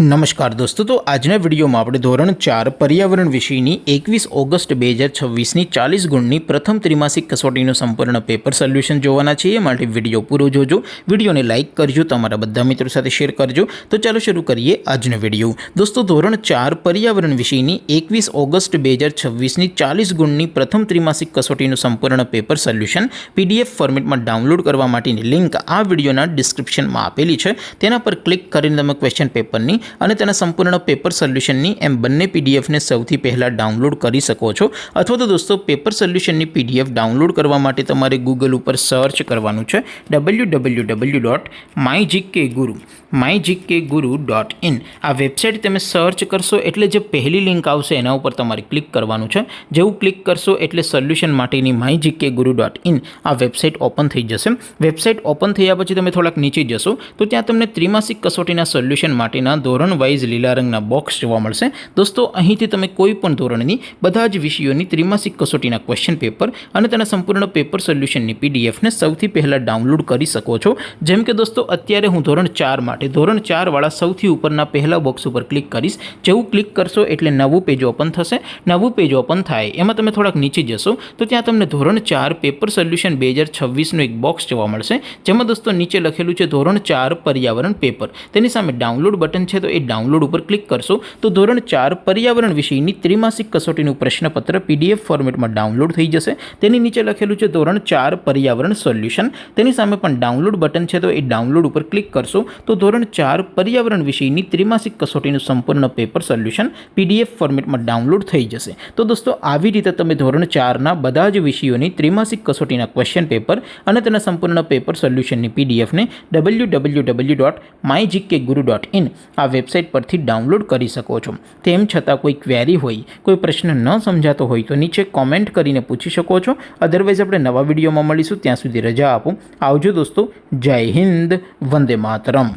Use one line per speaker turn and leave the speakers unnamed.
नमस्कार दोस्तों, तो આજના વિડીયોમાં આપણે ધોરણ 4 પર્યાવરણ વિષયની 21 ઓગસ્ટ 2026ની 40 ગુણની પ્રથમ ત્રિમાસિક કસોટીનું સંપૂર્ણ પેપર સોલ્યુશન જોવાના છીએ। માટે વિડીયો પૂરો જોજો, વિડીયોને લાઇક કરજો, તમારા બધા મિત્રો સાથે શેર કરજો। તો ચાલો શરૂ કરીએ આજનો વિડીયો। દોસ્તો, ધોરણ 4 પર્યાવરણ વિષયની 21 ઓગસ્ટ 2026ની 40 ગુણની પ્રથમ ત્રિમાસિક કસોટીનું સંપૂર્ણ પેપર સોલ્યુશન PDF ફોર્મેટમાં ડાઉનલોડ કરવા માટેની લિંક આ વિડીયોના ડિસ્ક્રિપ્શનમાં આપેલી છે। તેના પર ક્લિક કરીને તમે ક્વેશ્ચન પેપરની અને તેના સંપૂર્ણ પેપર સોલ્યુશનની એમ બંને પીડીએફને સૌથી પહેલાં ડાઉનલોડ કરી શકો છો। અથવા તો દોસ્તો, પેપર સોલ્યુશનની PDF ડાઉનલોડ કરવા માટે તમારે ગૂગલ ઉપર સર્ચ કરવાનું છે www.mygkguru.in। આ વેબસાઇટ તમે સર્ચ કરશો એટલે જે પહેલી લિંક આવશે એના ઉપર તમારે ક્લિક કરવાનું છે। જેવું ક્લિક કરશો એટલે સોલ્યુશન માટેની mygkguru.in આ વેબસાઇટ ઓપન થઈ જશે। વેબસાઇટ ઓપન થયા પછી તમે થોડાક નીચે જશો તો ત્યાં તમને ત્રિમાસિક કસોટીના સોલ્યુશન માટેના ધોરણ વાઇઝ લીલા રંગના બોક્સ જોવા મળશે। દોસ્તો, અહીંથી તમે કોઈ પણ ધોરણની બધા જ વિષયોની ત્રિમાસિક કસોટીના ક્વેશ્ચન પેપર અને તેના સંપૂર્ણ પેપર સોલ્યુશનની પીડીએફને સૌથી પહેલાં ડાઉનલોડ કરી શકો છો। જેમ કે દોસ્તો, અત્યારે હું ધોરણ 4 માટે ધોરણ 4 વાળા સૌથી ઉપરના પહેલા બોક્સ ઉપર ક્લિક કરીશ। જેવું ક્લિક કરશો એટલે નવું પેજ ઓપન થશે। નવું પેજ ઓપન થાય એમાં તમે થોડાક નીચે જશો તો ત્યાં તમને ધોરણ 4 પેપર સોલ્યુશન 2026નું એક બોક્સ જોવા મળશે। જેમાં દોસ્તો નીચે લખેલું છે ધોરણ 4 પર્યાવરણ પેપર। તેની સામે ડાઉનલોડ બટન છે, તો એ ડાઉનલોડ ઉપર ક્લિક કરશો તો ધોરણ 4 પર્યાવરણ વિષયની ત્રિમાસિક કસોટીનું પ્રશ્નપત્ર PDF ફોર્મેટમાં ડાઉનલોડ થઈ જશે। તેની નીચે લખેલું છે ધોરણ 4 પર્યાવરણ સોલ્યુશન। તેની સામે પણ ડાઉનલોડ બટન છે, તો એ ડાઉનલોડ ઉપર ક્લિક કરશો તો ધોરણ 4 પર્યાવરણ વિષયની ત્રિમાસિક કસોટીનું સંપૂર્ણ પેપર સોલ્યુશન PDF ફોર્મેટમાં ડાઉનલોડ થઈ જશે। તો દોસ્તો, આવી રીતે તમે ધોરણ 4ના બધા જ વિષયોની ત્રિમાસિક કસોટીના ક્વેશ્ચન પેપર અને તેના સંપૂર્ણ પેપર સોલ્યુશનની PDFને www.mygkguru.in આ વેબસાઇટ પરથી ડાઉનલોડ કરી શકો છો। તેમ છતાં કોઈ ક્વેરી હોય, કોઈ પ્રશ્ન ન સમજાતો હોય તો નીચે કોમેન્ટ કરીને પૂછી શકો છો। અધરવાઇઝ આપણે નવા વિડીયોમાં મળીશું, ત્યાં સુધી રજા આપો। આવજો દોસ્તો, જય હિન્દ, વંદે માતરમ।